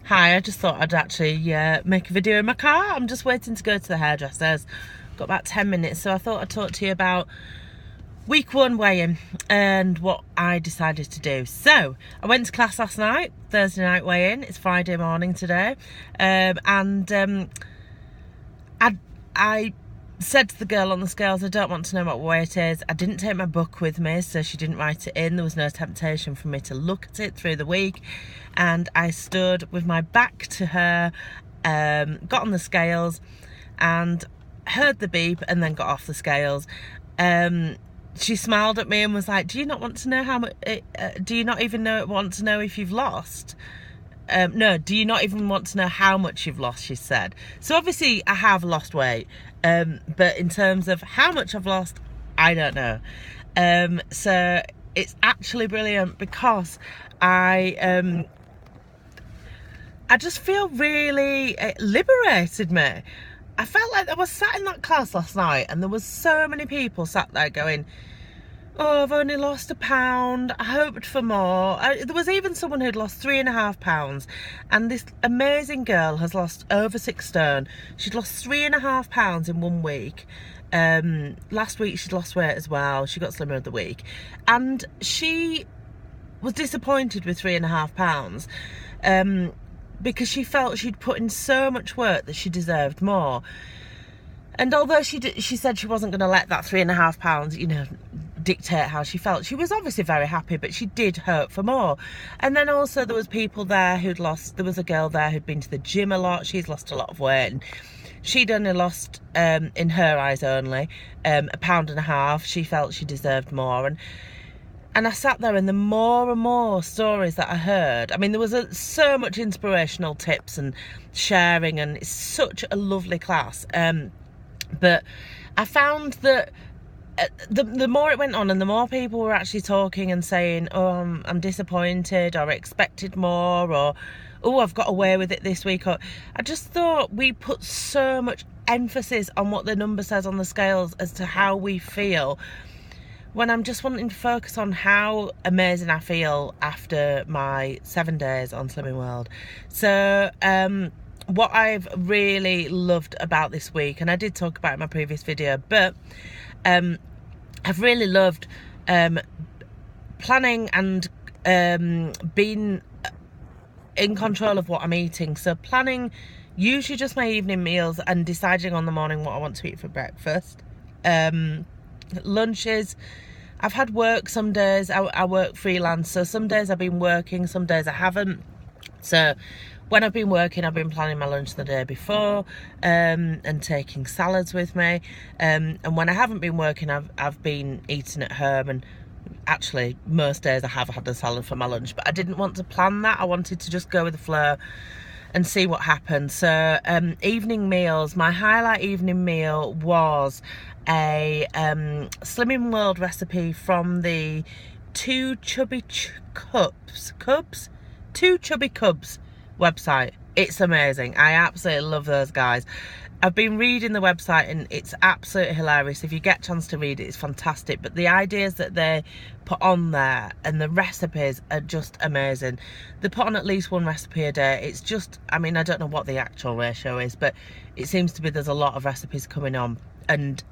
Hi, I just thought I'd actually make a video in my car. I'm just waiting to go to the hairdressers. Got about 10 minutes, so I thought I'd talk to you about week one weigh-in and what I decided to do. So, I went to class last night, Thursday night weigh-in. It's Friday morning today. I said to the girl on the scales, I don't want to know what weight it is. I didn't take my book with me, so she didn't write it in. There was no temptation for me to look at it through the week. And I stood with my back to her, got on the scales and heard the beep and then got off the scales. She smiled at me and was like, do you not want to know how much, do you not even want to know if you've lost? No, do you not even want to know how much you've lost, she said. So obviously I have lost weight, but in terms of how much I've lost, I don't know. So it's actually brilliant because I just feel really liberated me. I felt like I was sat in that class last night and there was so many people sat there going, oh, I've only lost £1. I hoped for more. There was even someone who'd lost 3.5 pounds, and this amazing girl has lost over 6 stone. She'd lost 3.5 pounds in 1 week. Last week she'd lost weight as well. She got slimmer of the week, and she was disappointed with 3.5 pounds because she felt she'd put in so much work that she deserved more. And although she said she wasn't going to let that 3.5 pounds, dictate how she felt, she was obviously very happy, but she did hope for more. And then also there was people there who'd lost, there was a girl there who'd been to the gym a lot. She's lost a lot of weight, and she'd only lost, in her eyes only, £1.5 pounds. She felt she deserved more. And I sat there, and the more and more stories that I heard, I mean, there was so much inspirational tips and sharing, and it's such a lovely class. But I found that the more it went on and the more people were actually talking and saying, oh, I'm disappointed, or expected more, or oh, I've got away with it this week, or I just thought we put so much emphasis on what the number says on the scales as to how we feel, when I'm just wanting to focus on how amazing I feel after my 7 days on Slimming World. So what I've really loved about this week, and I did talk about it in my previous video, but I've really loved planning and being in control of what I'm eating. So planning usually just my evening meals and deciding on the morning what I want to eat for breakfast. Lunches, I've had work some days. I work freelance, so some days I've been working, some days I haven't. So when I've been working, I've been planning my lunch the day before, and taking salads with me. And when I haven't been working, I've been eating at home, and actually most days I have had a salad for my lunch, but I didn't want to plan that. I wanted to just go with the flow and see what happened. So evening meals, my highlight evening meal was a Slimming World recipe from the Two Chubby Cubs website. It's amazing. I absolutely love those guys. I've been reading the website and it's absolutely hilarious. If you get a chance to read it, it's fantastic. But the ideas that they put on there and the recipes are just amazing. They put on at least one recipe a day. It's just, I mean, I don't know what the actual ratio is, but it seems to be there's a lot of recipes coming on. And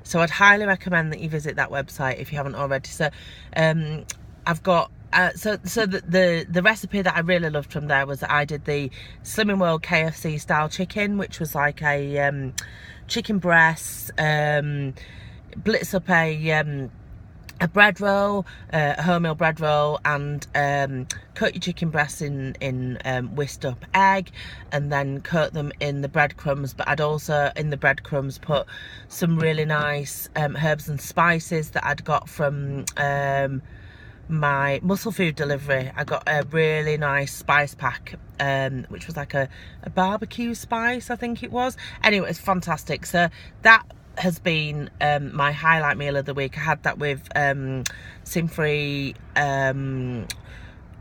so I'd highly recommend that you visit that website if you haven't already. So I've got so the recipe that I really loved from there was that I did the Slimming World KFC style chicken, which was like a chicken breast, blitz up a bread roll, a wholemeal bread roll, and coat your chicken breasts in whisked up egg, and then coat them in the breadcrumbs. But I'd also in the breadcrumbs put some really nice herbs and spices that I'd got from my Muscle Food delivery. I got a really nice spice pack, which was like a barbecue spice, I think it was. Anyway, it's fantastic. So that has been my highlight meal of the week. I had that with Simfree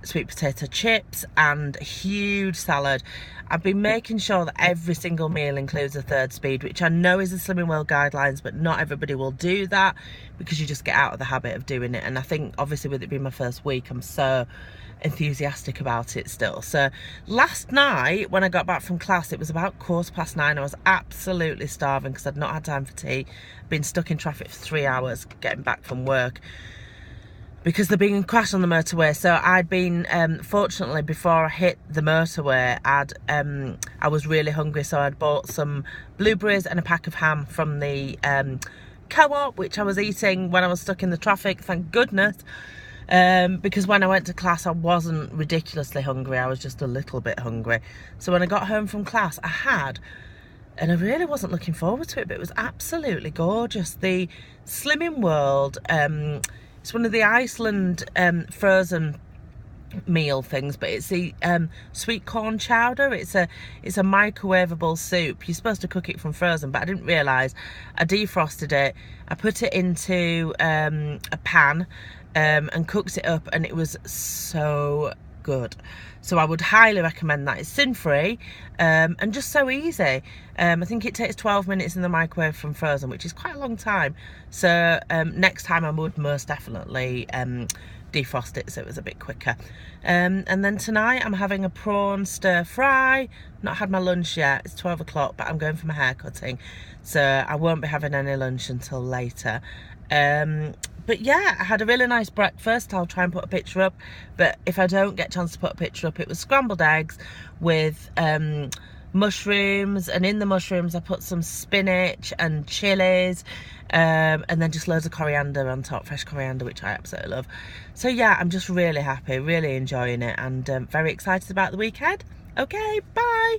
sweet potato chips and a huge salad. I've been making sure that every single meal includes a third speed, which I know is the Slimming World guidelines, but not everybody will do that because you just get out of the habit of doing it. And I think obviously with it being my first week, I'm so enthusiastic about it still. So last night when I got back from class, it was about 9:15. I was absolutely starving because I'd not had time for tea. Been stuck in traffic for 3 hours getting back from work because there'd been a crash on the motorway. So I'd been, fortunately, before I hit the motorway, I was really hungry, so I'd bought some blueberries and a pack of ham from the co-op, which I was eating when I was stuck in the traffic, thank goodness, because when I went to class, I wasn't ridiculously hungry, I was just a little bit hungry. So when I got home from class, I had, and I really wasn't looking forward to it, but it was absolutely gorgeous, the Slimming World, it's one of the Iceland frozen meal things, but it's the sweet corn chowder. It's a microwavable soup. You're supposed to cook it from frozen, but I didn't realise. I defrosted it. I put it into a pan and cooked it up, and it was so good. So I would highly recommend that. It's sin-free and just so easy. I think it takes 12 minutes in the microwave from frozen, which is quite a long time. So next time I would most definitely defrost it so it was a bit quicker. And then tonight I'm having a prawn stir fry. Not had my lunch yet, it's 12 o'clock, but I'm going for my hair cutting, so I won't be having any lunch until later. But yeah, I had a really nice breakfast. I'll try and put a picture up, but if I don't get a chance to put a picture up, it was scrambled eggs with mushrooms, and in the mushrooms I put some spinach and chilies, and then just loads of coriander on top, fresh coriander, which I absolutely love. So yeah, I'm just really happy, really enjoying it, and very excited about the weekend. Okay, bye.